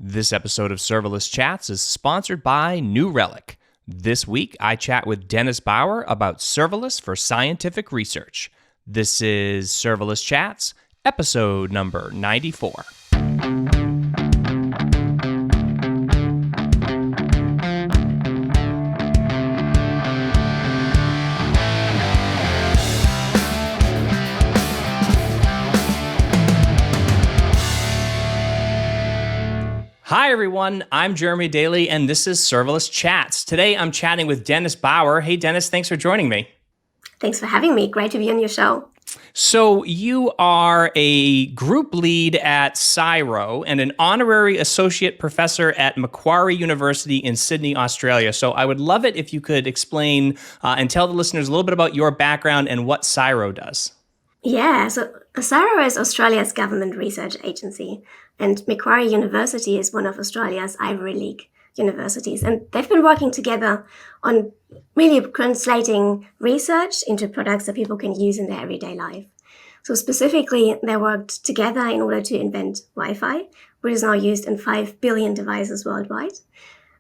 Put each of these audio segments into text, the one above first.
This episode of Serverless Chats is sponsored by New Relic. This week, I chat with Denis Bauer about serverless for scientific research. This is Serverless Chats, episode number 94. Hi, everyone. I'm Jeremy Daly, and this is Serverless Chats. Today, I'm chatting with Denis Bauer. Hey, Denis, thanks for joining me. Thanks for having me. Great to be on your show. So you are a group lead at CSIRO and an honorary associate professor at Macquarie University in Sydney, Australia. So I would love it if you could explain and tell the listeners a little bit about your background and what CSIRO does. Yeah, so CSIRO is Australia's government research agency, and Macquarie University is one of Australia's Ivy League universities. And they've been working together on really translating research into products that people can use in their everyday life. So specifically, they worked together in order to invent Wi-Fi, which is now used in 5 billion devices worldwide.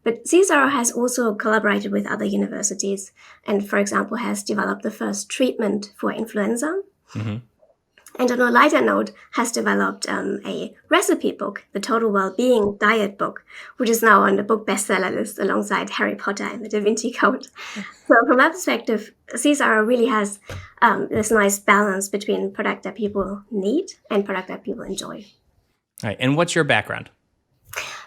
But CSIRO has also collaborated with other universities and, for example, has developed the first treatment for influenza. Mm-hmm. And on a lighter note, has developed a recipe book, the Total Wellbeing Diet Book, which is now on the book bestseller list alongside Harry Potter and the Da Vinci Code. So from that perspective, CSIRO really has this nice balance between product that people need and product that people enjoy. All right. And what's your background?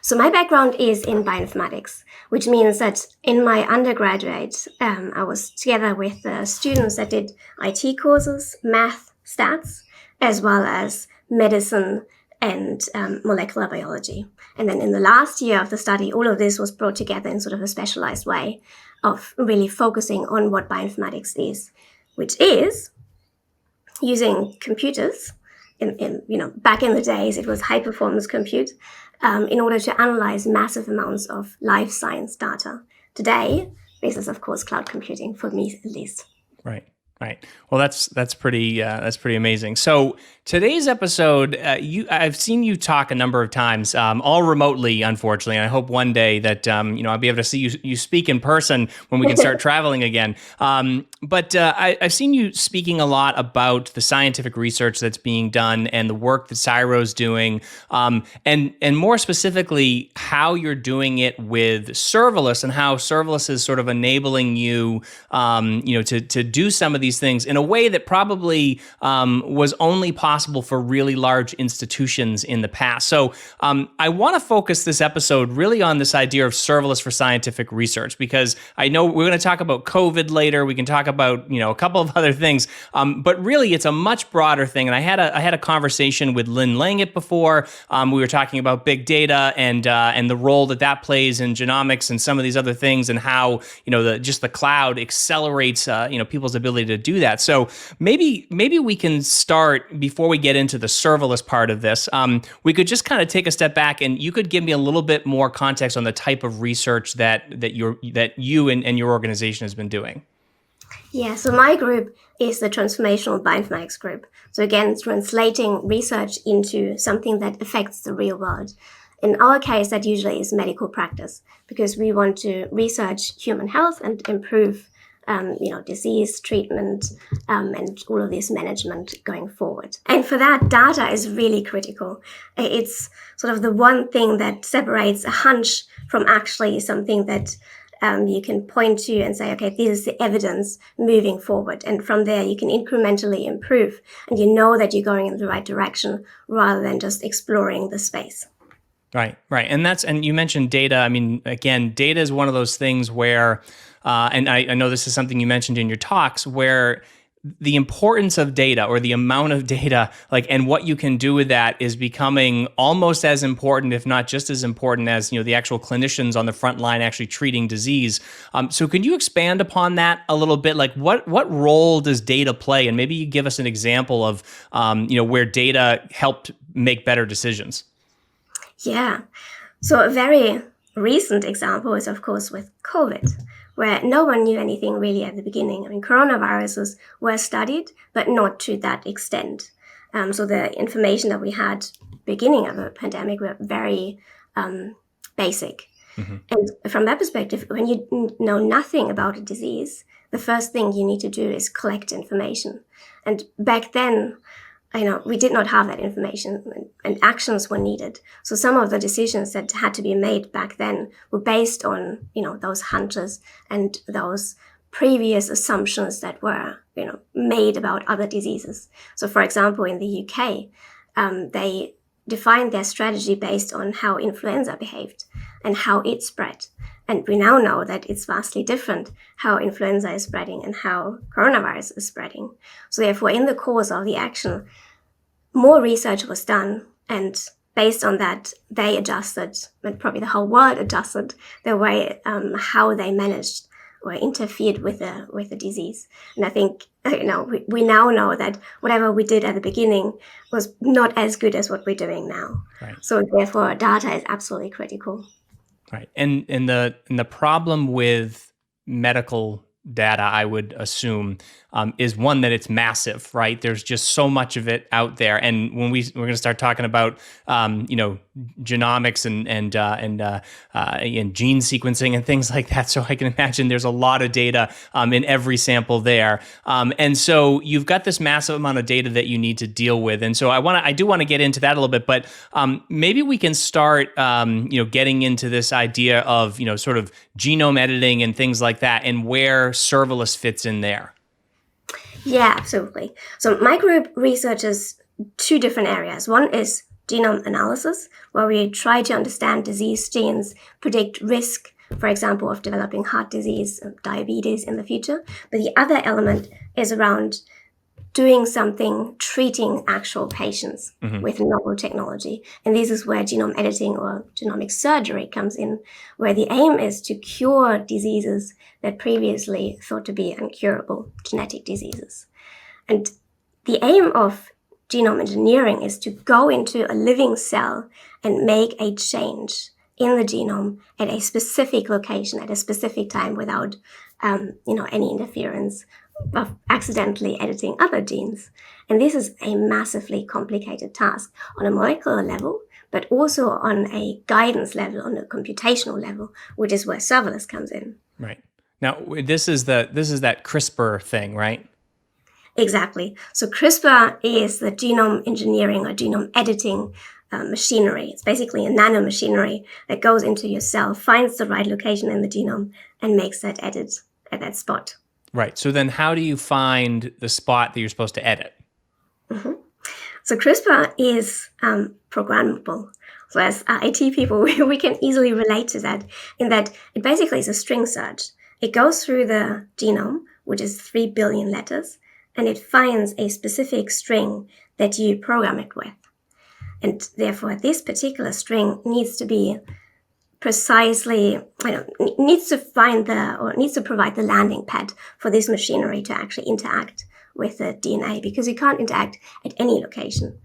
So my background is in bioinformatics, which means that in my undergraduate, I was together with students that did IT courses, math, stats, as well as medicine and molecular biology. And then in the last year of the study, all of this was brought together in sort of a specialized way of really focusing on what bioinformatics is, which is using computers. Back in the days, it was high performance compute in order to analyze massive amounts of life science data. Today, this is of course cloud computing for me at least. Right. Right. Well, that's pretty amazing. So today's episode, I've seen you talk a number of times, all remotely, unfortunately. And I hope one day that I'll be able to see you speak in person when we can start traveling again. But I've seen you speaking a lot about the scientific research that's being done and the work that CSIRO is doing, and more specifically how you're doing it with serverless and how serverless is sort of enabling you, to do some of these things in a way that probably was only possible for really large institutions in the past. So I want to focus this episode really on this idea of serverless for scientific research, because I know we're going to talk about COVID later. We can talk about a couple of other things, but really it's a much broader thing. And I had a conversation with Lynn Langit before. We were talking about big data and the role that plays in genomics and some of these other things, and how the cloud accelerates people's ability to do that. So maybe we can start, before we get into the serverless part of this, we could just kind of take a step back, and you could give me a little bit more context on the type of research that you and your organization has been doing. Yeah, so my group is the Transformational Bioinformatics Group. So again, translating research into something that affects the real world. In our case, that usually is medical practice, because we want to research human health and improve disease treatment, and all of this management going forward. And for that, data is really critical. It's sort of the one thing that separates a hunch from actually something that you can point to and say, okay, this is the evidence moving forward. And from there, you can incrementally improve, and you know that you're going in the right direction rather than just exploring the space. Right. And you mentioned data. I mean, again, data is one of those things where, and I know this is something you mentioned in your talks, where the importance of data, or the amount of data, and what you can do with that, is becoming almost as important, if not just as important, as the actual clinicians on the front line actually treating disease. So can you expand upon that a little bit? What role does data play? And maybe you give us an example of where data helped make better decisions. Yeah. So a very recent example is, of course, with COVID, where no one knew anything really at the beginning. I mean, coronaviruses were studied, but not to that extent. So the information that we had beginning of the pandemic were very basic. And from that perspective, when you know nothing about a disease, the first thing you need to do is collect information. And back then, we did not have that information, and actions were needed. So some of the decisions that had to be made back then were based on, those hunches and those previous assumptions that were, made about other diseases. So for example, in the UK, they defined their strategy based on how influenza behaved and how it spread. And we now know that it's vastly different how influenza is spreading and how coronavirus is spreading. So therefore, in the course of the action, more research was done, and based on that, they adjusted, and probably the whole world adjusted the way how they managed or interfered with the disease. And I think we now know that whatever we did at the beginning was not as good as what we're doing now. Right. So therefore, data is absolutely critical. Right. And the problem with medical data, I would assume, is one that it's massive, right? There's just so much of it out there. And when we're going to start talking about, genomics and gene sequencing and things like that, so I can imagine there's a lot of data in every sample there. And so you've got this massive amount of data that you need to deal with. And so I do want to get into that a little bit, but maybe we can start, getting into this idea of, sort of genome editing and things like that, and where serverless fits in there. Yeah, absolutely. So my group researches two different areas. One is genome analysis, where we try to understand disease genes, predict risk, for example, of developing heart disease, diabetes in the future. But the other element is around doing something, treating actual patients with novel technology. And this is where genome editing or genomic surgery comes in, where the aim is to cure diseases that previously thought to be incurable, genetic diseases. And the aim of genome engineering is to go into a living cell and make a change in the genome at a specific location at a specific time without, any interference of accidentally editing other genes. And this is a massively complicated task on a molecular level, but also on a guidance level, on a computational level, which is where serverless comes in. Right. Now, this is that CRISPR thing, right? Exactly. So CRISPR is the genome engineering or genome editing machinery. It's basically a nanomachinery that goes into your cell, finds the right location in the genome, and makes that edit at that spot. Right. So then how do you find the spot that you're supposed to edit? So CRISPR is programmable. So as IT people, we can easily relate to that, in that it basically is a string search. It goes through the genome, which is 3 billion letters, and it finds a specific string that you program it with. And therefore, this particular string needs to be precisely, needs to provide the landing pad for this machinery to actually interact with the DNA, because you can't interact at any location.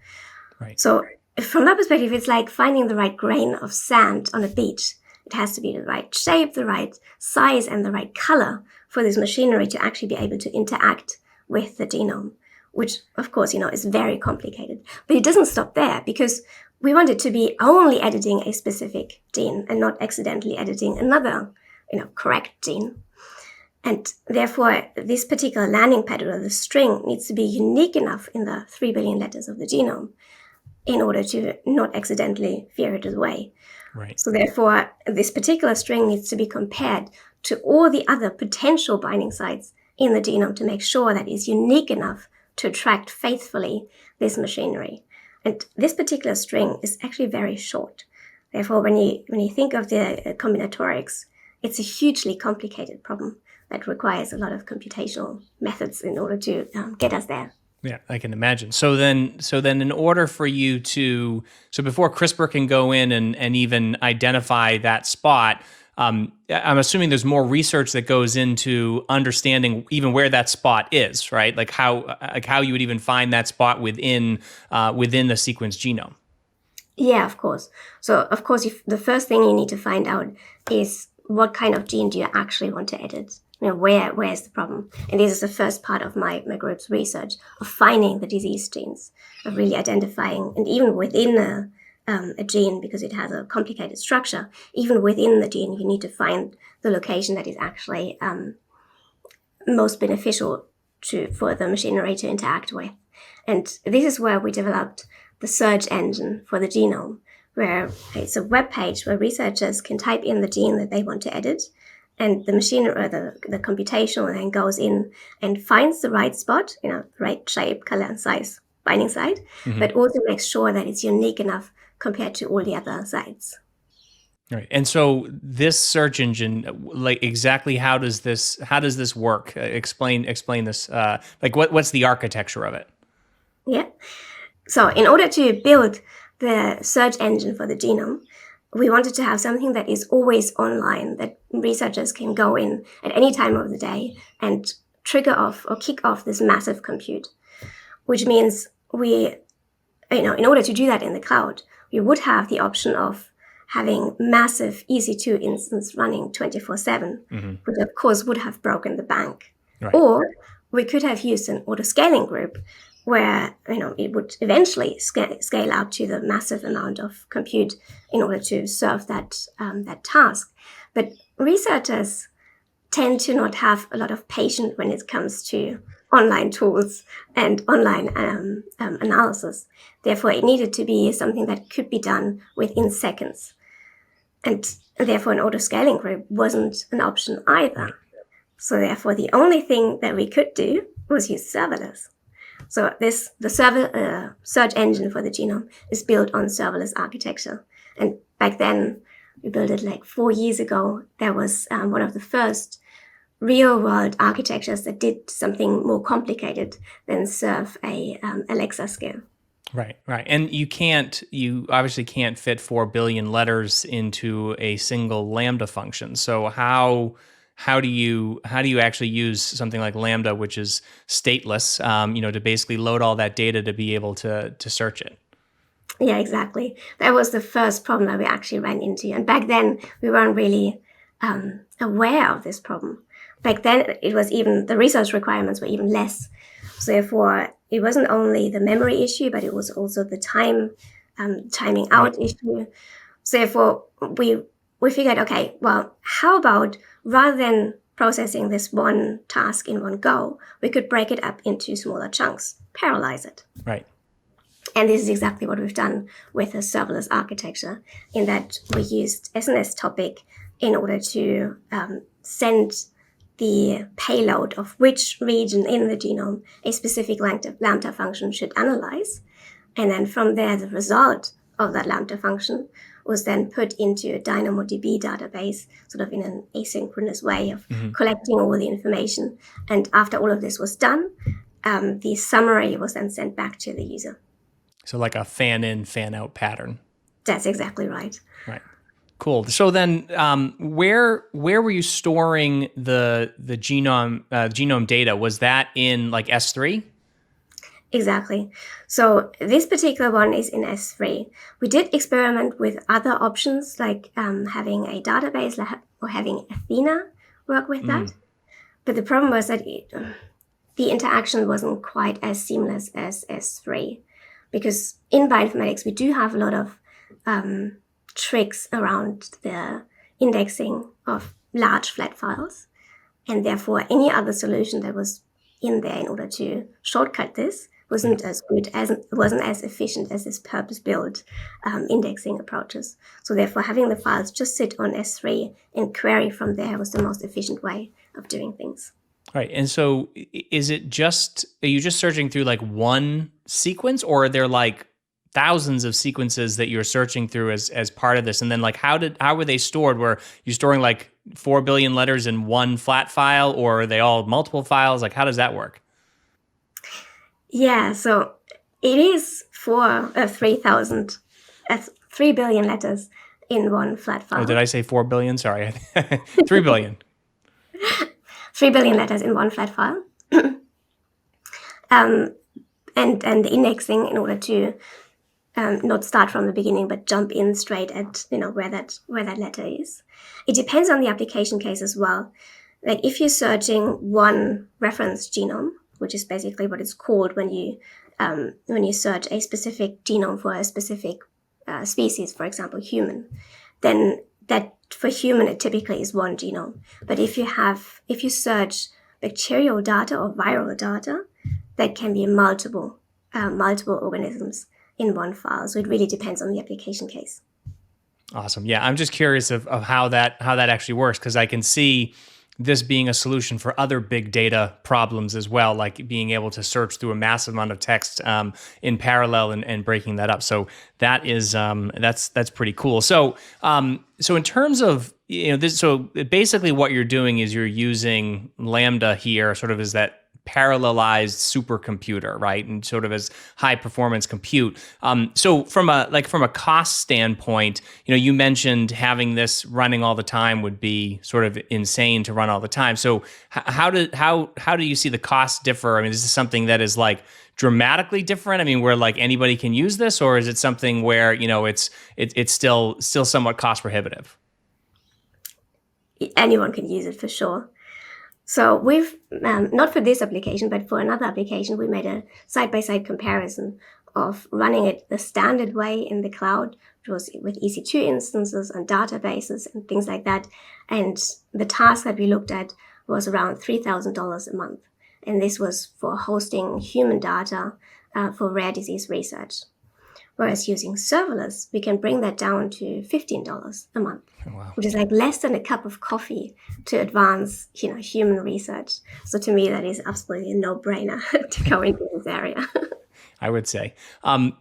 Right. So from that perspective, it's like finding the right grain of sand on a beach. It has to be the right shape, the right size, and the right color for this machinery to actually be able to interact with the genome, which, of course, is very complicated. But it doesn't stop there, because we want it to be only editing a specific gene and not accidentally editing another, correct gene. And therefore, this particular landing pad or the string needs to be unique enough in the 3 billion letters of the genome in order to not accidentally veer it away. Right. So therefore, this particular string needs to be compared to all the other potential binding sites in the genome to make sure that it's unique enough to attract faithfully this machinery. And this particular string is actually very short. Therefore, when you think of the combinatorics, it's a hugely complicated problem that requires a lot of computational methods in order to get us there. Yeah, I can imagine. So then in order for you so before CRISPR can go in and even identify that spot, I'm assuming there's more research that goes into understanding even where that spot is, right? Like how you would even find that spot within the sequence genome. Yeah, of course. So, of course, the first thing you need to find out is what kind of gene do you actually want to edit? Where's the problem? And this is the first part of my group's research, of finding the disease genes, of really identifying, and even within a gene because it has a complicated structure. Even within the gene, you need to find the location that is actually most beneficial for the machinery to interact with. And this is where we developed the search engine for the genome, where it's a web page where researchers can type in the gene that they want to edit, and the machine or the computational then goes in and finds the right spot, right shape, color, and size, binding site, but also makes sure that it's unique enough compared to all the other sites. Right. And so this search engine, like exactly how does this work? Explain this. What's the architecture of it? Yeah. So in order to build the search engine for the genome, we wanted to have something that is always online, that researchers can go in at any time of the day and trigger off or kick off this massive compute, which means in order to do that in the cloud, we would have the option of having massive EC2 instance running 24/7, which of course would have broken the bank. Right. Or we could have used an auto-scaling group where it would eventually scale up to the massive amount of compute in order to serve that task. But researchers tend to not have a lot of patience when it comes to online tools and online analysis. Therefore, it needed to be something that could be done within seconds. And therefore, an auto-scaling group wasn't an option either. So therefore, the only thing that we could do was use serverless. So the search engine for the genome is built on serverless architecture. And back then, we built it like 4 years ago. That was one of the first real-world architectures that did something more complicated than serve a Alexa scale. Right. And you obviously can't fit 4 billion letters into a single Lambda function. So how do you actually use something like Lambda, which is stateless, to basically load all that data to be able to search it? Yeah, exactly. That was the first problem that we actually ran into. And back then, we weren't really aware of this problem. Back then, it was even the research requirements were even less. So therefore, it wasn't only the memory issue, but it was also the timing out issue. So therefore, we figured, okay, well, how about rather than processing this one task in one go, we could break it up into smaller chunks, parallelize it. Right. And this is exactly what we've done with the serverless architecture, in that we used SNS topic in order to send the payload of which region in the genome a specific Lambda function should analyze. And then from there, the result of that Lambda function was then put into a DynamoDB database, sort of in an asynchronous way of collecting all the information. And after all of this was done, the summary was then sent back to the user. So like a fan-in, fan-out pattern. That's exactly right. Right. Cool. So then, where were you storing the genome data? Was that in like S3? Exactly. So this particular one is in S3. We did experiment with other options like having a database or having Athena work with that. But the problem was that the interaction wasn't quite as seamless as S3, because in bioinformatics we do have a lot of tricks around the indexing of large flat files, and therefore any other solution that was in there in order to shortcut this wasn't as efficient as this purpose-built indexing approaches. So therefore, having the files just sit on S3 and query from there was the most efficient way of doing things. Right. And so are you just searching through like one sequence, or are there like thousands of sequences that you're searching through as part of this? And then like how were they stored? Were you storing like 4 billion letters in one flat file, or are they all multiple files? Like how does that work? Yeah, so it is 3 billion letters in one flat file. Oh, did I say 4 billion? Sorry. 3 billion. 3 billion letters in one flat file. And the indexing in order to not start from the beginning, but jump in straight at where that letter is. It depends on the application case as well. Like if you're searching one reference genome, which is basically what it's called when you search a specific genome for a specific species, for example, human, then that for human it typically is one genome. But if you search bacterial data or viral data, that can be multiple organisms in one file. So it really depends on the application case. Awesome. Yeah, I'm just curious of how that actually works, because I can see this being a solution for other big data problems as well, like being able to search through a massive amount of text in parallel and breaking that up. So that is that's pretty cool. So so in terms of this, so basically what you're doing is you're using Lambda here, sort of as that parallelized supercomputer, right? And sort of as high performance compute. So from a cost standpoint, you mentioned having this running all the time would be sort of insane to run all the time. So how do you see the costs differ? I mean, is this something that is like dramatically different? I mean, where like anybody can use this, or is it something where it's still somewhat cost prohibitive? Anyone can use it for sure. So we've, not for this application, but for another application, we made a side-by-side comparison of running it the standard way in the cloud, which was with EC2 instances and databases and things like that. And the task that we looked at was around $3,000 a month. And this was for hosting human data for rare disease research. Whereas using serverless, we can bring that down to $15 a month, wow, which is like less than a cup of coffee to advance, human research. So to me, that is absolutely a no-brainer to go into this area. I would say.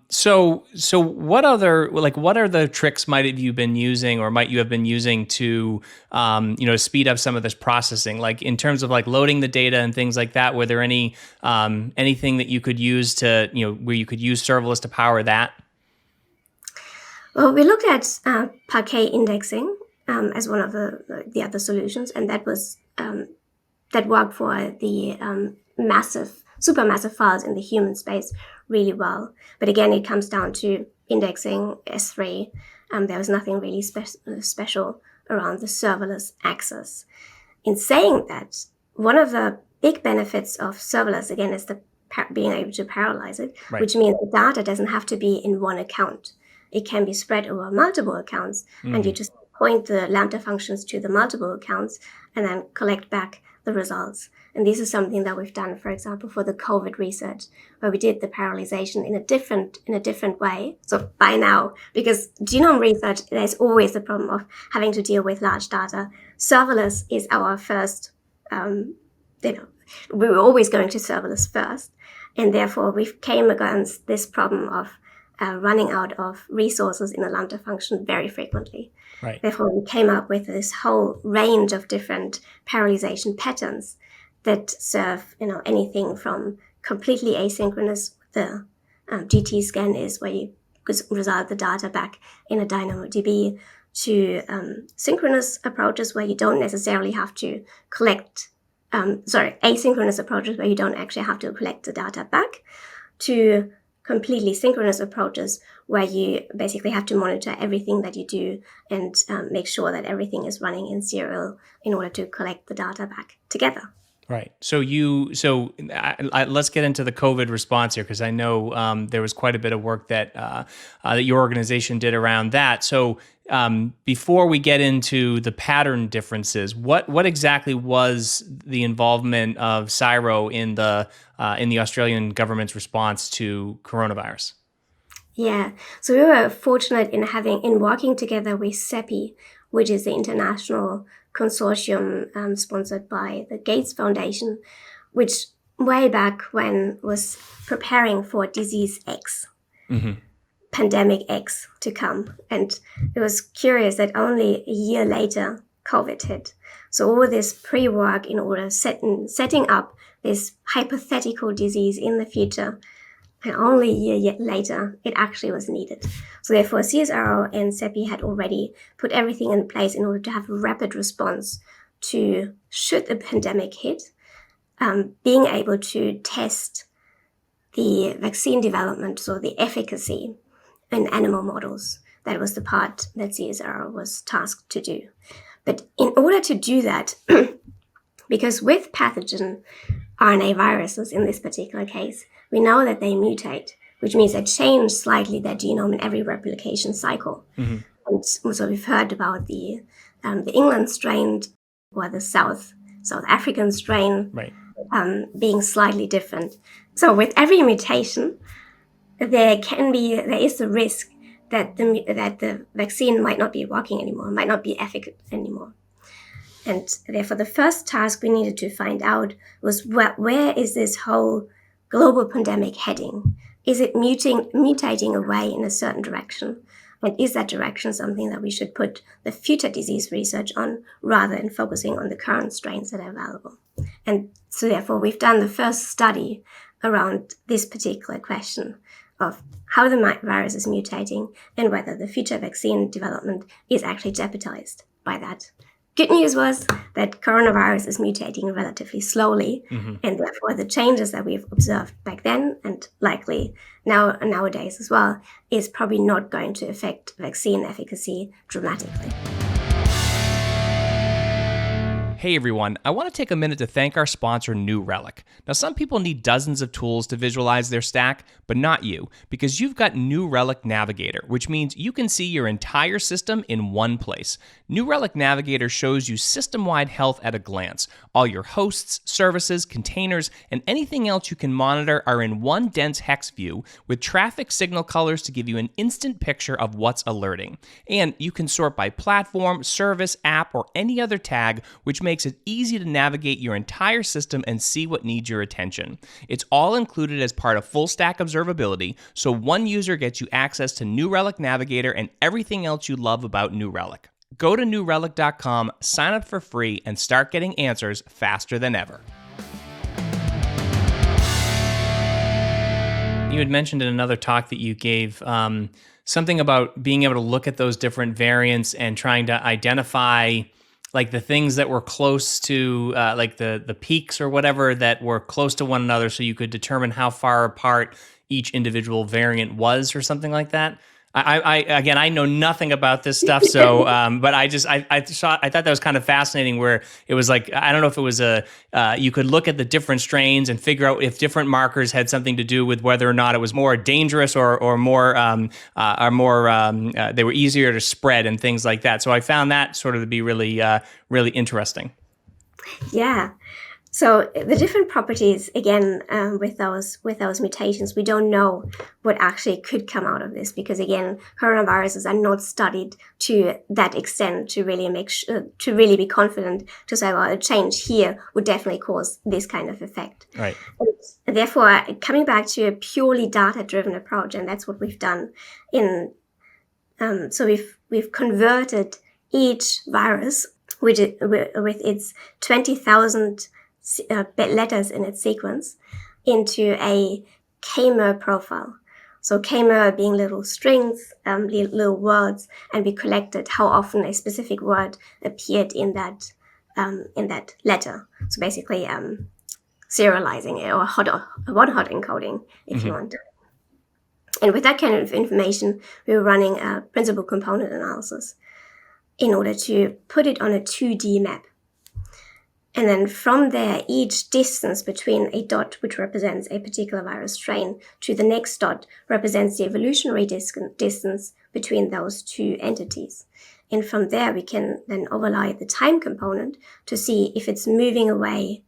So what are the tricks might you have been using to, speed up some of this processing? Like in terms of like loading the data and things like that, were there anything that you could use to, where you could use serverless to power that? Well, we looked at Parquet indexing as one of the other solutions, and that was that worked for the supermassive files in the human space really well. But again, it comes down to indexing S3. There was nothing really special around the serverless access. In saying that, one of the big benefits of serverless, again, is being able to parallelize it, right, which means the data doesn't have to be in one account. It can be spread over multiple accounts, and you just point the Lambda functions to the multiple accounts and then collect back the results. And this is something that we've done, for example, for the COVID research, where we did the parallelization in a different way. So by now, because genome research, there's always the problem of having to deal with large data. Serverless is our first, we were always going to serverless first. And therefore, we came against this problem of running out of resources in a Lambda function very frequently. Right. Therefore, we came up with this whole range of different parallelization patterns that serve, anything from completely asynchronous. The GT scan is where you result the data back in a DynamoDB, to synchronous approaches where you don't necessarily have to collect. Asynchronous approaches where you don't actually have to collect the data back, to completely synchronous approaches where you basically have to monitor everything that you do and make sure that everything is running in serial in order to collect the data back together. Right. So let's get into the COVID response here, because I know there was quite a bit of work that your organization did around that. So before we get into the pattern differences, what exactly was the involvement of CSIRO in the Australian government's response to coronavirus? Yeah. So we were fortunate in working together with CEPI, which is the international consortium sponsored by the Gates Foundation, which way back when was preparing for disease X, pandemic X to come. And it was curious that only a year later, COVID hit. So all this pre-work in order setting up this hypothetical disease in the future, and only a year later, it actually was needed. So therefore, CSIRO and CEPI had already put everything in place in order to have a rapid response to, should the pandemic hit, being able to test the vaccine development, so the efficacy in animal models. That was the part that CSIRO was tasked to do. But in order to do that, because with pathogen RNA viruses in this particular case, we know that they mutate which means they change slightly their genome in every replication cycle. And so we've heard about the England strain or the South African strain Right. Being slightly different. So with every mutation, there is a risk that the vaccine might not be working anymore, might not be efficacious anymore. And therefore, the first task we needed to find out was where is this whole global pandemic heading? Is it mutating away in a certain direction? And is that direction something that we should put the future disease research on rather than focusing on the current strains that are available? And so therefore, we've done the first study around this particular question of how the virus is mutating and whether the future vaccine development is actually jeopardized by that. Good news was that coronavirus is mutating relatively slowly, and therefore the changes that we've observed back then and likely nowadays as well is probably not going to affect vaccine efficacy dramatically. Hey everyone, I want to take a minute to thank our sponsor, New Relic. Now, some people need dozens of tools to visualize their stack, but not you, because you've got New Relic Navigator, which means you can see your entire system in one place. New Relic Navigator shows you system-wide health at a glance. All your hosts, services, containers, and anything else you can monitor are in one dense hex view with traffic signal colors to give you an instant picture of what's alerting. And you can sort by platform, service, app, or any other tag, which makes it easy to navigate your entire system and see what needs your attention. It's all included as part of full stack observability, so one user gets you access to New Relic Navigator and everything else you love about New Relic. Go to newrelic.com, sign up for free, and start getting answers faster than ever. You had mentioned in another talk that you gave something about being able to look at those different variants and trying to identify like the things that were close to like the peaks or whatever that were close to one another, so you could determine how far apart each individual variant was or something like that. I know nothing about this stuff, so but I thought that was kind of fascinating. Where it was like, I don't know if it was you could look at the different strains and figure out if different markers had something to do with whether or not it was more dangerous or more they were easier to spread and things like that. So I found that sort of to be really really interesting. Yeah. So the different properties, again, with those mutations, we don't know what actually could come out of this because, again, coronaviruses are not studied to that extent to really to really be confident to say, well, a change here would definitely cause this kind of effect. Right. And therefore, coming back to a purely data-driven approach, and that's what we've done so we've converted each virus with its 20,000 letters in its sequence into a K-mer profile. So K-mer being little strings, little words, and we collected how often a specific word appeared in that letter. So basically, serializing it or one-hot encoding, if you want. And with that kind of information, we were running a principal component analysis in order to put it on a 2D map. And then from there, each distance between a dot, which represents a particular virus strain, to the next dot represents the evolutionary distance between those two entities. And from there, we can then overlay the time component to see if it's moving away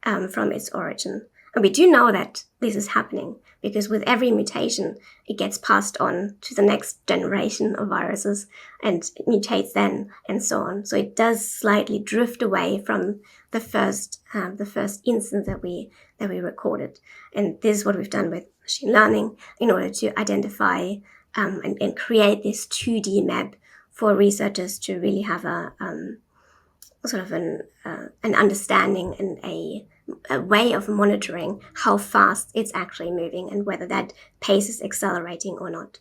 from its origin. And we do know that this is happening because with every mutation, it gets passed on to the next generation of viruses and it mutates then and so on. So it does slightly drift away from the first instance that we recorded. And this is what we've done with machine learning in order to identify and create this 2D map for researchers to really have a sort of an understanding and a way of monitoring how fast it's actually moving and whether that pace is accelerating or not.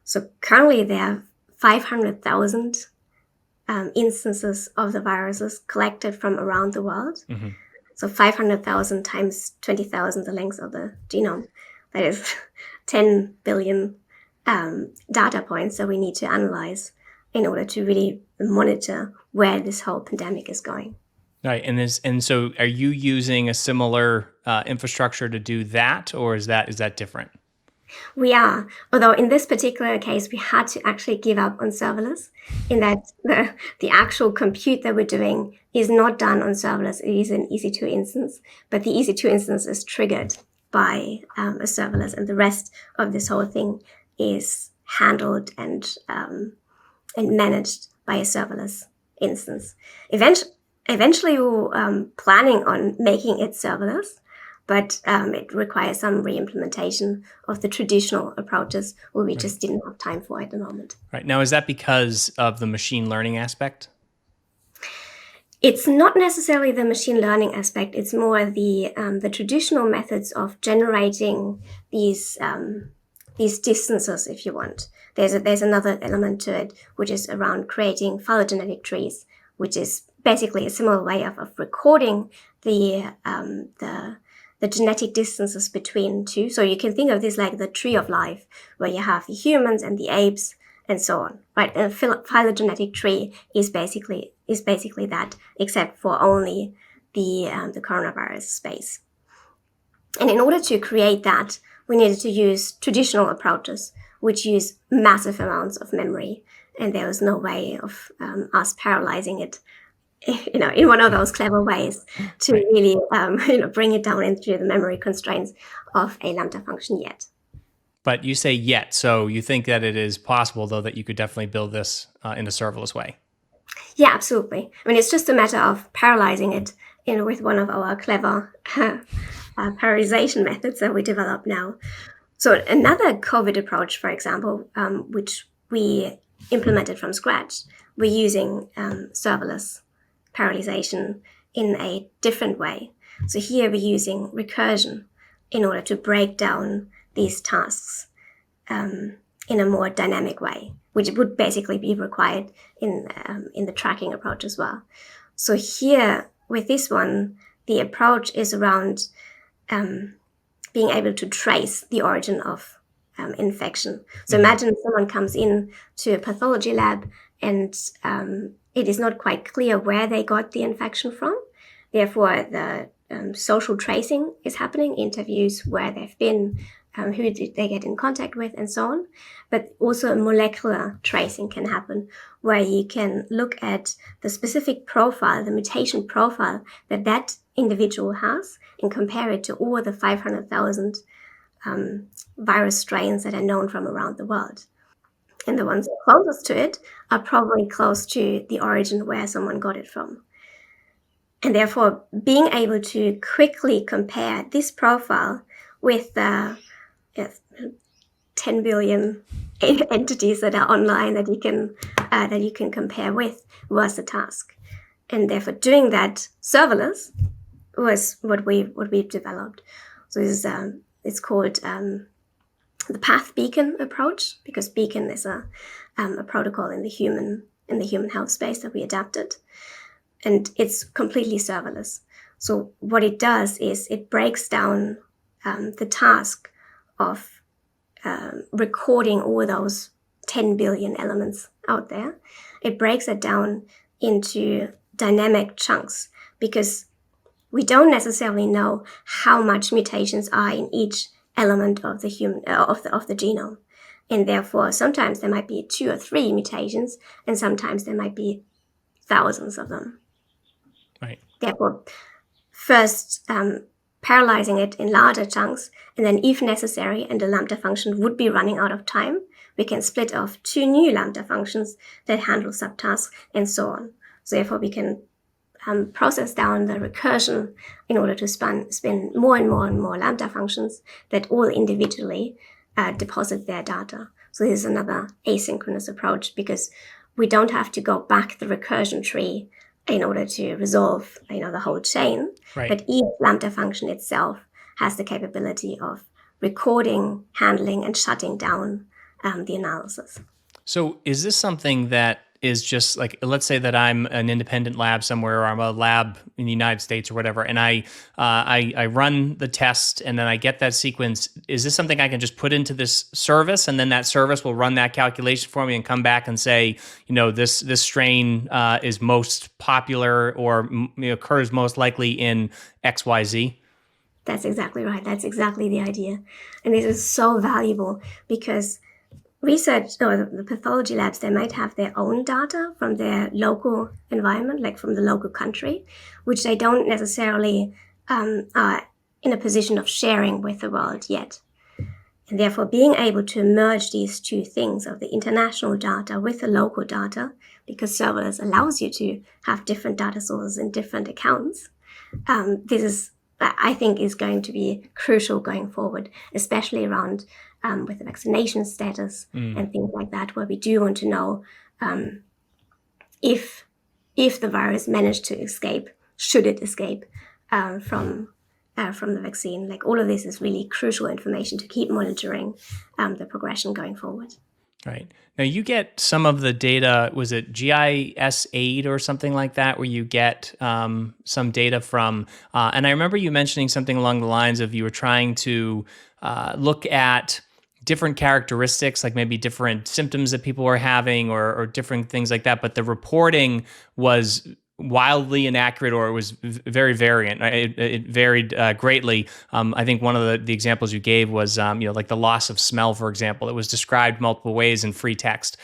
So currently there are 500,000 instances of the viruses collected from around the world. Mm-hmm. So 500,000 times 20,000, the length of the genome. That is 10 billion data points that we need to analyze in order to really monitor where this whole pandemic is going. Right, and so are you using a similar infrastructure to do that, or is that different? We are, although in this particular case, we had to actually give up on serverless in that the actual compute that we're doing is not done on serverless. It is an EC2 instance, but the EC2 instance is triggered by a serverless, and the rest of this whole thing is handled and managed by a serverless instance. Eventually, we're planning on making it serverless, but it requires some re-implementation of the traditional approaches where we just didn't have time for at the moment. Right. Now, is that because of the machine learning aspect? It's not necessarily the machine learning aspect. It's more the traditional methods of generating these distances, if you want. There's another element to it, which is around creating phylogenetic trees, which is basically a similar way of recording the genetic distances between two. So you can think of this like the tree of life, where you have the humans and the apes and so on, right? A phylogenetic tree is basically that, except for only the coronavirus space. And in order to create that, we needed to use traditional approaches, which use massive amounts of memory, and there was no way of us parallelizing it, in one of those clever ways to really, bring it down into the memory constraints of a Lambda function yet. But you say yet, so you think that it is possible, though, that you could definitely build this in a serverless way? Yeah, absolutely. I mean, it's just a matter of parallelizing it, with one of our clever parallelization methods that we develop now. So another COVID approach, for example, which we implemented from scratch, we're using serverless parallelization in a different way. So here we're using recursion in order to break down these tasks in a more dynamic way, which would basically be required in the tracking approach as well. So here with this one, the approach is around being able to trace the origin of infection. So imagine someone comes in to a pathology lab and it is not quite clear where they got the infection from. Therefore, the social tracing is happening, interviews, where they've been, who did they get in contact with, and so on. But also molecular tracing can happen, where you can look at the specific profile, the mutation profile that individual has, and compare it to all the 500,000 virus strains that are known from around the world. And the ones closest to it are probably close to the origin where someone got it from. And therefore, being able to quickly compare this profile with 10 billion entities that are online that you can compare with was the task. And therefore, doing that serverless was what we've developed. So this is it's called the path beacon approach, because beacon is a protocol in the human health space that we adapted, and it's completely serverless. So what it does is it breaks down the task of recording all those 10 billion elements out there. It breaks it down into dynamic chunks, because we don't necessarily know how much mutations are in each element of the the genome, and therefore sometimes there might be 2 or 3 mutations, and sometimes there might be thousands of them. Right. Therefore, first parallelizing it in larger chunks, and then if necessary, and the Lambda function would be running out of time, we can split off 2 new Lambda functions that handle subtasks and so on. So therefore, we can process down the recursion in order to spin more and more and more Lambda functions that all individually deposit their data. So this is another asynchronous approach, because we don't have to go back the recursion tree in order to resolve the whole chain. Right. But each Lambda function itself has the capability of recording, handling, and shutting down the analysis. So is this something that is just like, let's say that I'm an independent lab somewhere, or I'm a lab in the United States or whatever, and I run the test and then I get that sequence. Is this something I can just put into this service, and then that service will run that calculation for me and come back and say, this strain is most popular or occurs most likely in XYZ? That's exactly right. That's exactly the idea. And this is so valuable because research or the pathology labs, they might have their own data from their local environment, like from the local country, which they don't necessarily are in a position of sharing with the world yet. And therefore, being able to merge these two things of the international data with the local data, because serverless allows you to have different data sources in different accounts, this is, I think, is going to be crucial going forward, especially around with the vaccination status and things like that, where we do want to know if the virus managed to escape, should it escape from the vaccine. Like, all of this is really crucial information to keep monitoring the progression going forward. Right. Now you get some of the data, was it GISAID or something like that, where you get some data from, and I remember you mentioning something along the lines of you were trying to look at different characteristics, like maybe different symptoms that people were having or different things like that, but the reporting was wildly inaccurate, or it was very variant. It varied greatly. I think one of the examples you gave was, like the loss of smell, for example. It was described multiple ways in free text.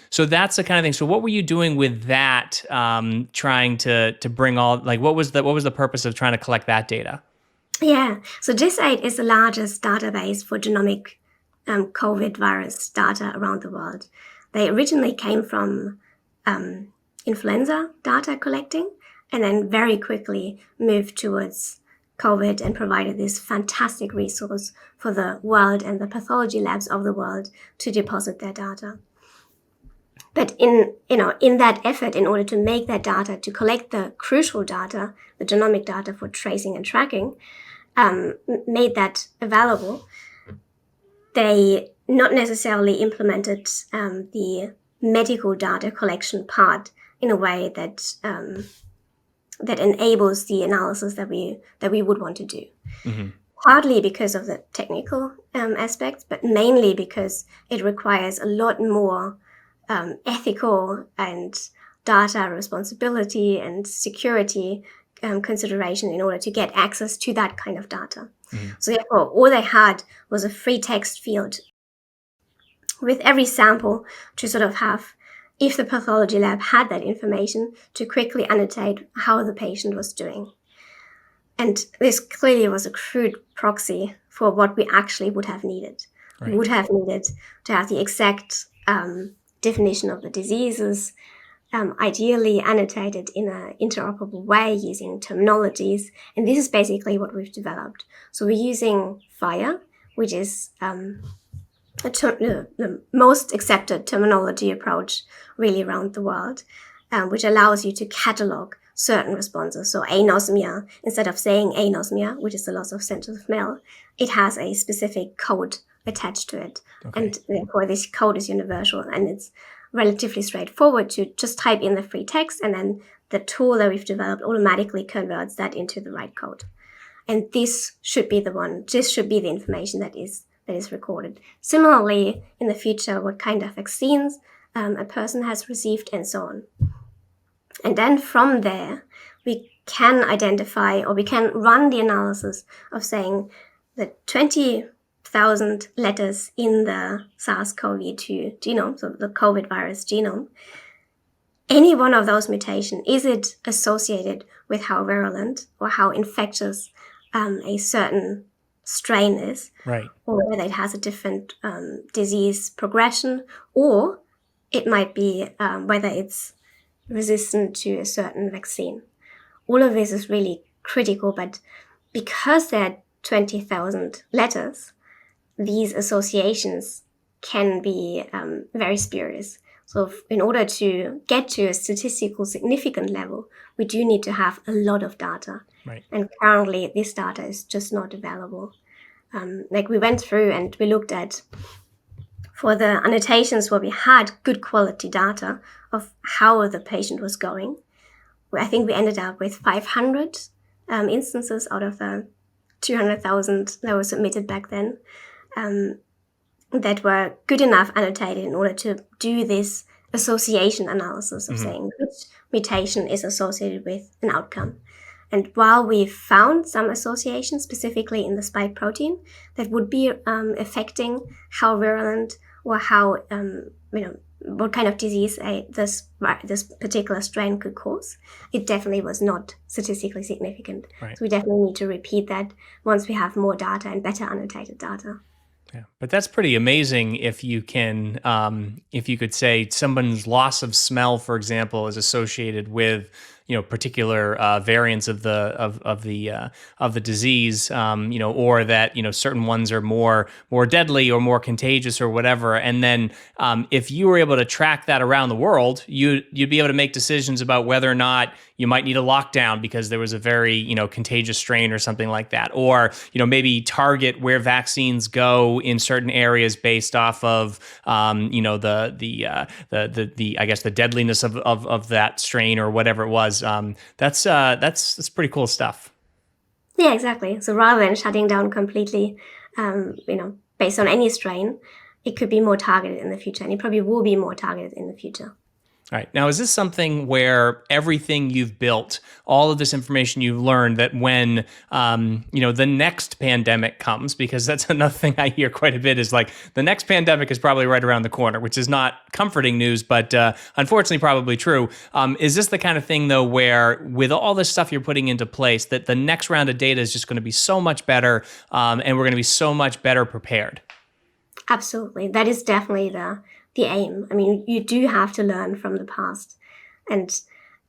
So that's the kind of thing. So what were you doing with that? Trying to bring all, like, what was the purpose of trying to collect that data? Yeah, so GISAID is the largest database for genomic COVID virus data around the world. They originally came from influenza data collecting, and then very quickly moved towards COVID and provided this fantastic resource for the world and the pathology labs of the world to deposit their data. But in that effort, in order to make that data, to collect the crucial data, the genomic data for tracing and tracking, made that available, they not necessarily implemented the medical data collection part in a way that that enables the analysis that we would want to do. Mm-hmm. Partly because of the technical aspects, but mainly because it requires a lot more ethical and data responsibility and security consideration in order to get access to that kind of data. Mm-hmm. So therefore, all they had was a free text field with every sample to sort of have, if the pathology lab had that information, to quickly annotate how the patient was doing. And this clearly was a crude proxy for what we actually would have needed. Right. We would have needed to have the exact definition of the diseases, ideally annotated in an interoperable way using terminologies. And this is basically what we've developed. So we're using FHIR, which is the most accepted terminology approach really around the world, which allows you to catalog certain responses. So anosmia, instead of saying anosmia, which is the loss of sense of smell, it has a specific code attached to it. Okay. And therefore this code is universal, and it's relatively straightforward to just type in the free text, and then the tool that we've developed automatically converts that into the right code. And this should be the information that is recorded. Similarly, in the future, what kind of vaccines a person has received, and so on. And then from there, we can identify, or we can run the analysis of saying that 20,000 letters in the SARS-CoV-2 genome, so the COVID virus genome, any one of those mutations, is it associated with how virulent or how infectious a certain strain is, right, or whether it has a different disease progression, or it might be whether it's resistant to a certain vaccine. All of this is really critical, but because there are 20,000 letters, these associations can be very spurious. So in order to get to a statistical significant level, we do need to have a lot of data. Right. And currently, this data is just not available. Like, we went through and we looked at, for the annotations where we had good quality data of how the patient was going, I think we ended up with 500 instances out of the 200,000 that were submitted back then, that were good enough annotated in order to do this association analysis of saying which mutation is associated with an outcome. And while we found some associations, specifically in the spike protein, that would be affecting how virulent or how, what kind of disease this particular strain could cause, it definitely was not statistically significant. Right. So we definitely need to repeat that once we have more data and better annotated data. Yeah, but that's pretty amazing if you can, if you could say someone's loss of smell, for example, is associated with particular variants of the disease, or that certain ones are more deadly or more contagious or whatever. And then if you were able to track that around the world, you'd be able to make decisions about whether or not you might need a lockdown because there was a very contagious strain or something like that, or maybe target where vaccines go in certain areas based off of the I guess the deadliness of that strain or whatever it was. That's pretty cool stuff. Yeah, exactly. So rather than shutting down completely, based on any strain, it could be more targeted in the future, and it probably will be more targeted in the future. All right. Now, is this something where everything you've built, all of this information you've learned, that when the next pandemic comes, because that's another thing I hear quite a bit, is like the next pandemic is probably right around the corner, which is not comforting news, but unfortunately probably true. Is this the kind of thing, though, where with all this stuff you're putting into place, that the next round of data is just going to be so much better, and we're going to be so much better prepared? Absolutely. That is definitely the aim. I mean, you do have to learn from the past. And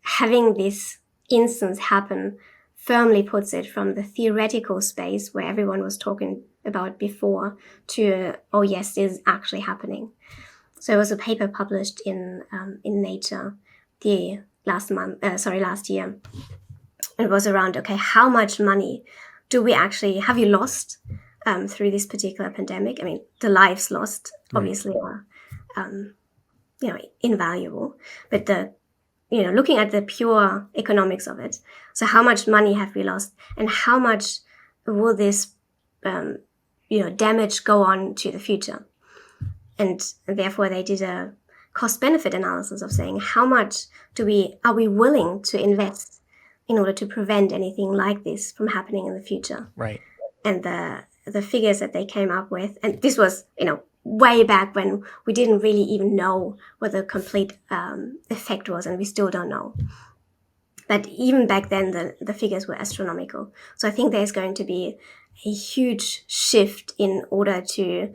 having this instance happen firmly puts it from the theoretical space where everyone was talking about before to, oh yes, this is actually happening. So there was a paper published in Nature last year. It was around, okay, how much money have you lost through this particular pandemic? I mean, the lives lost obviously are invaluable, but looking at the pure economics of it. So how much money have we lost, and how much will this damage go on to the future? And therefore they did a cost benefit analysis of saying how much are we willing to invest in order to prevent anything like this from happening in the future. Right. And the figures that they came up with, and this was way back when we didn't really even know what the complete effect was, and we still don't know. But even back then, the figures were astronomical. So I think there's going to be a huge shift in order to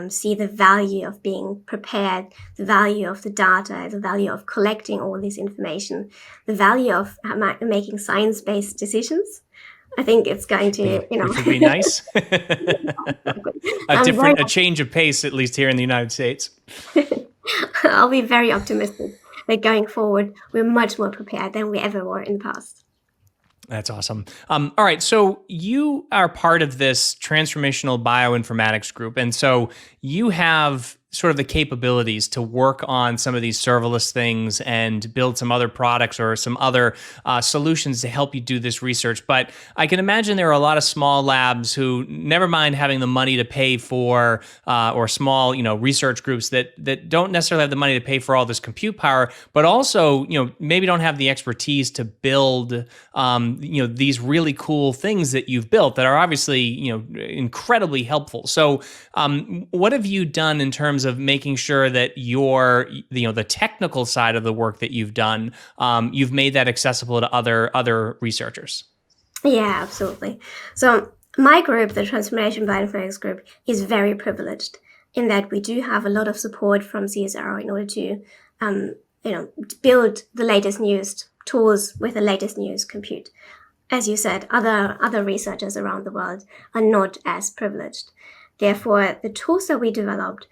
see the value of being prepared, the value of the data, the value of collecting all this information, the value of making science-based decisions. I think it's going to, which would be nice. a change of pace, at least here in the United States. I'll be very optimistic that going forward, we're much more prepared than we ever were in the past. That's awesome. All right. So you are part of this transformational bioinformatics group. And so you have sort of the capabilities to work on some of these serverless things and build some other products or some other solutions to help you do this research. But I can imagine there are a lot of small labs who, never mind having the money to pay for, or small, research groups that don't necessarily have the money to pay for all this compute power, but also, maybe don't have the expertise to build, these really cool things that you've built that are obviously, incredibly helpful. So what have you done in terms of making sure that the technical side of the work that you've done, you've made that accessible to other researchers? Yeah, absolutely. So my group, the Transformation Bioinformatics Group, is very privileged in that we do have a lot of support from CSIRO in order to, build the latest news tools with the latest news compute. As you said, other researchers around the world are not as privileged. Therefore, the tools that we developed,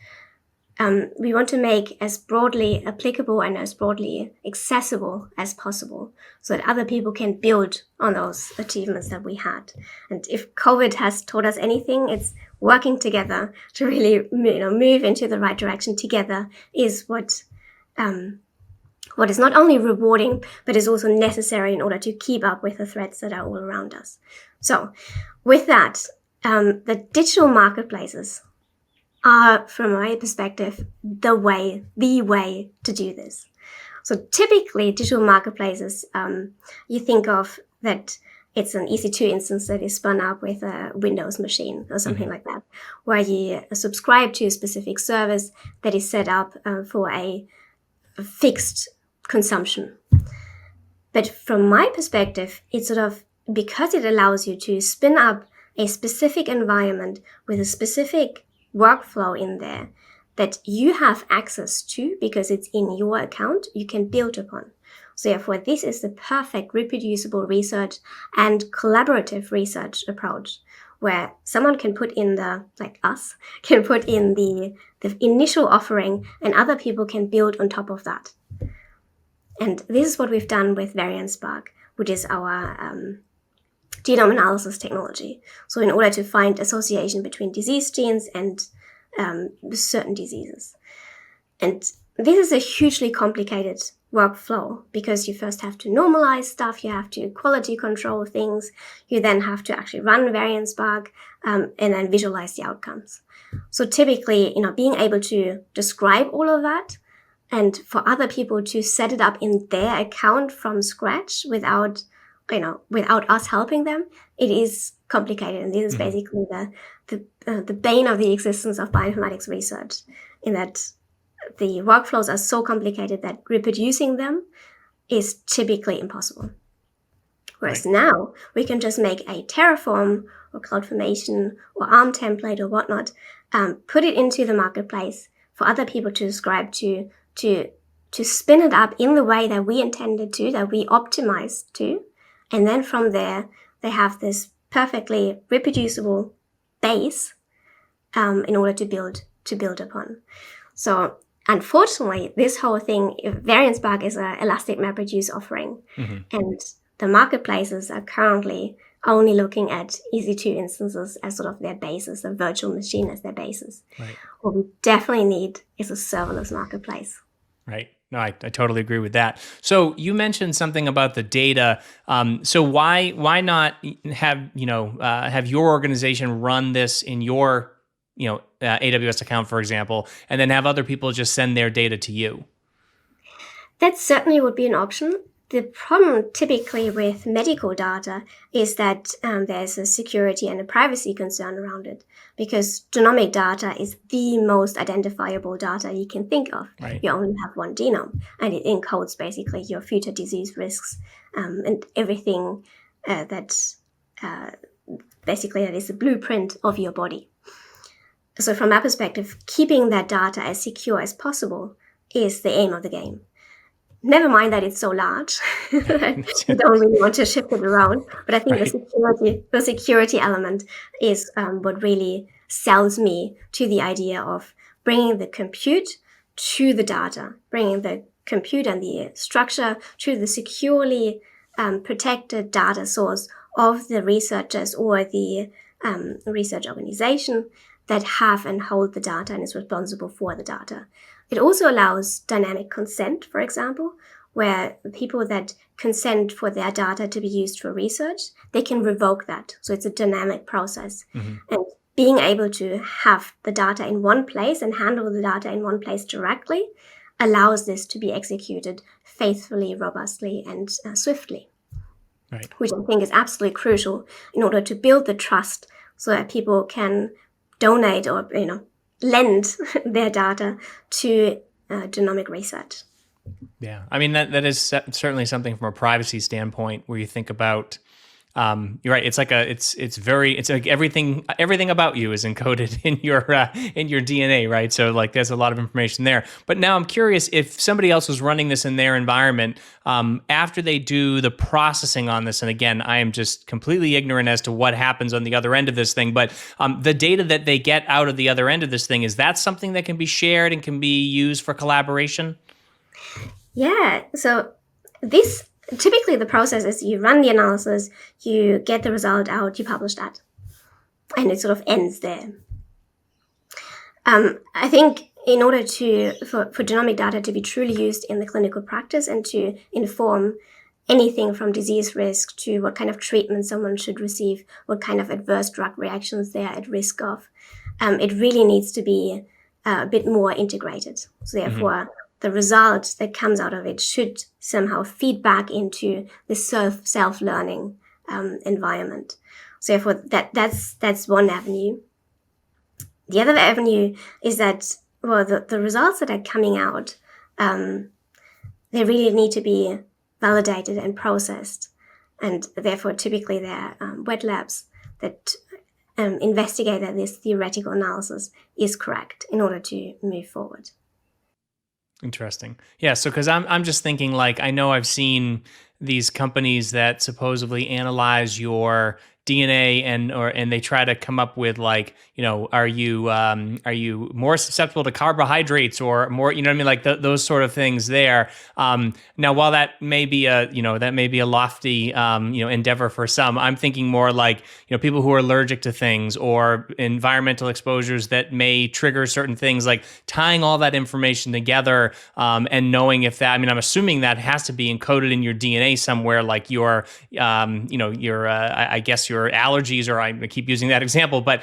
we want to make as broadly applicable and as broadly accessible as possible so that other people can build on those achievements that we had. And if COVID has taught us anything, it's working together to really move into the right direction together is what is not only rewarding, but is also necessary in order to keep up with the threats that are all around us. So with that, the digital marketplaces are, from my perspective, the way to do this. So typically, digital marketplaces, you think of that it's an EC2 instance that is spun up with a Windows machine or something like that, where you subscribe to a specific service that is set up for a fixed consumption. But from my perspective, it's sort of, because it allows you to spin up a specific environment with a specific workflow in there that you have access to because it's in your account, you can build upon. So therefore, this is the perfect reproducible research and collaborative research approach, where someone can put in us, can put in the initial offering, and other people can build on top of that. And this is what we've done with VariantSpark, which is our genome analysis technology. So in order to find association between disease genes and certain diseases. And this is a hugely complicated workflow because you first have to normalize stuff, you have to quality control things, you then have to actually run VariantSpark and then visualize the outcomes. So typically, being able to describe all of that and for other people to set it up in their account from scratch without us helping them, it is complicated. And this is basically the bane of the existence of bioinformatics research, in that the workflows are so complicated that reproducing them is typically impossible. Whereas now we can just make a Terraform or CloudFormation or ARM template or whatnot, put it into the marketplace for other people to subscribe to spin it up in the way that we intended to, that we optimized to. And then from there, they have this perfectly reproducible base in order to build upon. So unfortunately, this whole thing, VariantSpark is an elastic MapReduce offering, and the marketplaces are currently only looking at EC2 instances as sort of their basis, a virtual machine as their basis. Right. What we definitely need is a serverless marketplace. Right. No, I totally agree with that. So you mentioned something about the data. So why not have your organization run this in your AWS account, for example, and then have other people just send their data to you? That certainly would be an option. The problem typically with medical data is that there's a security and a privacy concern around it, because genomic data is the most identifiable data you can think of. Right. You only have one genome, and it encodes basically your future disease risks and everything that is the blueprint of your body. So from my perspective, keeping that data as secure as possible is the aim of the game. Never mind that it's so large. You don't really want to shift it around. But I think the security element is what really sells me to the idea of bringing the compute to the data, bringing the compute and the structure to the securely protected data source of the researchers or the research organization that have and hold the data and is responsible for the data. It also allows dynamic consent, for example, where people that consent for their data to be used for research, they can revoke that. So it's a dynamic process. And being able to have the data in one place and handle the data in one place directly allows this to be executed faithfully, robustly, and swiftly. Right. Which I think is absolutely crucial in order to build the trust so that people can donate or lend their data to genomic research. Yeah, I mean that is certainly something from a privacy standpoint where you think about. You're right. It's like everything about you is encoded in your DNA, right? So like there's a lot of information there. But now I'm curious if somebody else was running this in their environment after they do the processing on this. And again, I am just completely ignorant as to what happens on the other end of this thing. But the data that they get out of the other end of this thing, is that something that can be shared and can be used for collaboration? Yeah. So typically the process is you run the analysis, you get the result out, you publish that, and it sort of ends there. I think in order for genomic data to be truly used in the clinical practice and to inform anything from disease risk to what kind of treatment someone should receive, what kind of adverse drug reactions they are at risk of, it really needs to be a bit more integrated. So therefore, the result that comes out of it should somehow feed back into the self-learning environment. So therefore, that's one avenue. The other avenue is that, well, the results that are coming out, they really need to be validated and processed. And therefore, typically, they're wet labs that investigate that this theoretical analysis is correct in order to move forward. Interesting. Yeah. So, because I'm just thinking, like, I know I've seen these companies that supposedly analyze your DNA and they try to come up with, like, are you more susceptible to carbohydrates or more, you know what I mean, like those sort of things there. Now, while that may be a lofty endeavor for some, I'm thinking more like people who are allergic to things or environmental exposures that may trigger certain things, like tying all that information together and knowing if that, I mean, I'm assuming that has to be encoded in your DNA somewhere, like your I guess your allergies, or I keep using that example, but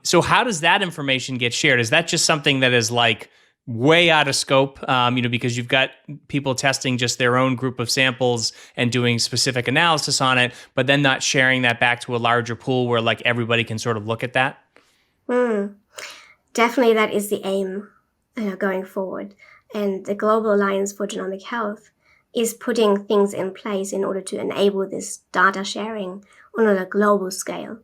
so how does that information get shared? Is that just something that is like way out of scope, because you've got people testing just their own group of samples and doing specific analysis on it, but then not sharing that back to a larger pool where like everybody can sort of look at that? Definitely that is the aim going forward. And the Global Alliance for Genomic Health is putting things in place in order to enable this data sharing on a global scale.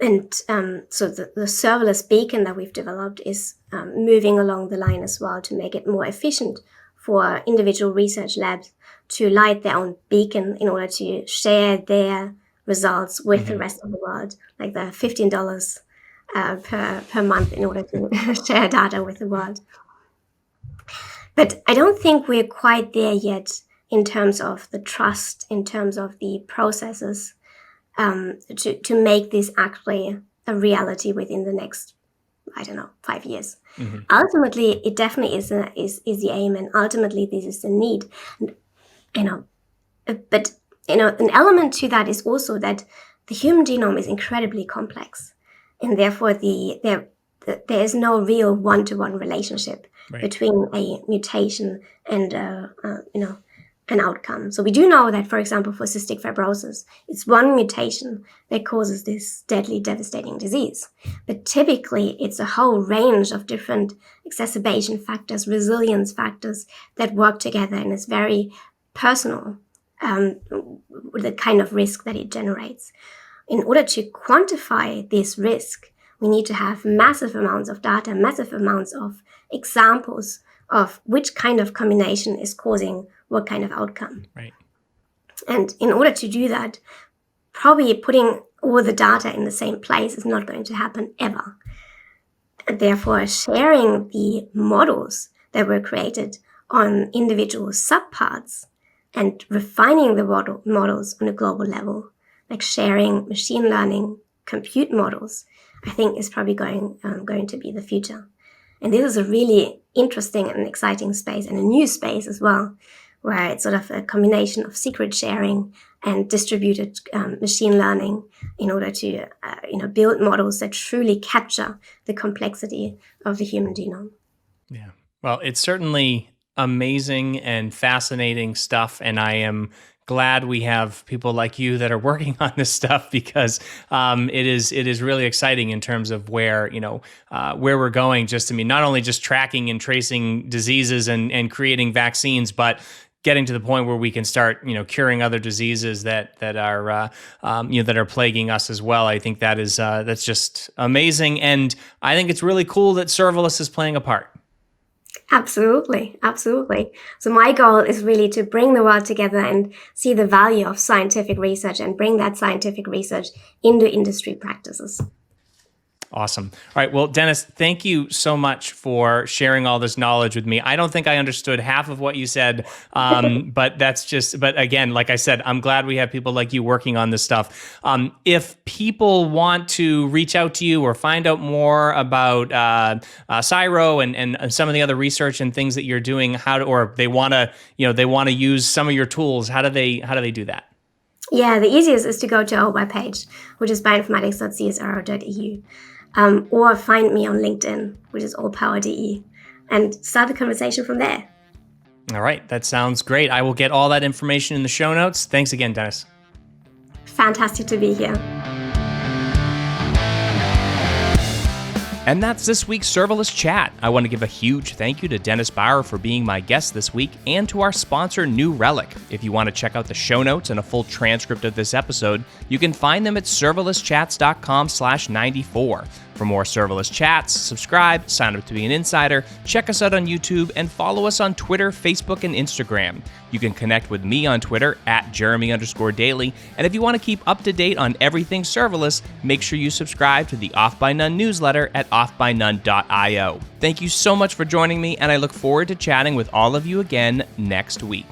And so the serverless beacon that we've developed is moving along the line as well to make it more efficient for individual research labs to light their own beacon in order to share their results with the rest of the world, like the $15 per month in order to share data with the world. But I don't think we're quite there yet in terms of the trust, in terms of the processes to make this actually a reality within the next, 5 years. Ultimately, it definitely is the aim, and ultimately this is the need. But an element to that is also that the human genome is incredibly complex, and therefore there is no real one-to-one relationship between a mutation and an outcome. So we do know that, for example, for cystic fibrosis, it's one mutation that causes this deadly, devastating disease. But typically, it's a whole range of different exacerbation factors, resilience factors that work together, and it's very personal, the kind of risk that it generates. In order to quantify this risk, we need to have massive amounts of data, massive amounts of examples of which kind of combination is causing what kind of outcome. Right. And in order to do that, probably putting all the data in the same place is not going to happen ever. And therefore, sharing the models that were created on individual subparts and refining the models on a global level, like sharing machine learning compute models, I think is probably going to be the future. And this is a really interesting and exciting space, and a new space as well, where it's sort of a combination of secret sharing and distributed machine learning in order to build models that truly capture the complexity of the human genome. Yeah. Well, it's certainly amazing and fascinating stuff, and I am glad we have people like you that are working on this stuff, because it is really exciting in terms of where we're going. Just, I mean, not only just tracking and tracing diseases and creating vaccines, but getting to the point where we can start, curing other diseases that are plaguing us as well. I think that's just amazing, and I think it's really cool that serverless is playing a part. Absolutely. So my goal is really to bring the world together and see the value of scientific research and bring that scientific research into industry practices. Awesome. All right. Well, Denis, thank you so much for sharing all this knowledge with me. I don't think I understood half of what you said, but again, like I said, I'm glad we have people like you working on this stuff. If people want to reach out to you or find out more about CSIRO and some of the other research and things that you're doing, or they want to use some of your tools, how do they do that? Yeah, the easiest is to go to our webpage, which is bioinformatics.csiro.eu. Or find me on LinkedIn, which is allpower.de. and start the conversation from there. All right, that sounds great. I will get all that information in the show notes. Thanks again, Denis. Fantastic to be here. And that's this week's Serverless Chat. I want to give a huge thank you to Denis Bauer for being my guest this week, and to our sponsor, New Relic. If you want to check out the show notes and a full transcript of this episode, you can find them at serverlesschats.com/94. For more Serverless Chats, subscribe, sign up to be an insider, check us out on YouTube, and follow us on Twitter, Facebook, and Instagram. You can connect with me on Twitter at Jeremy_Daily, and if you want to keep up to date on everything serverless, make sure you subscribe to the Off by None newsletter at offbynone.io. Thank you so much for joining me, and I look forward to chatting with all of you again next week.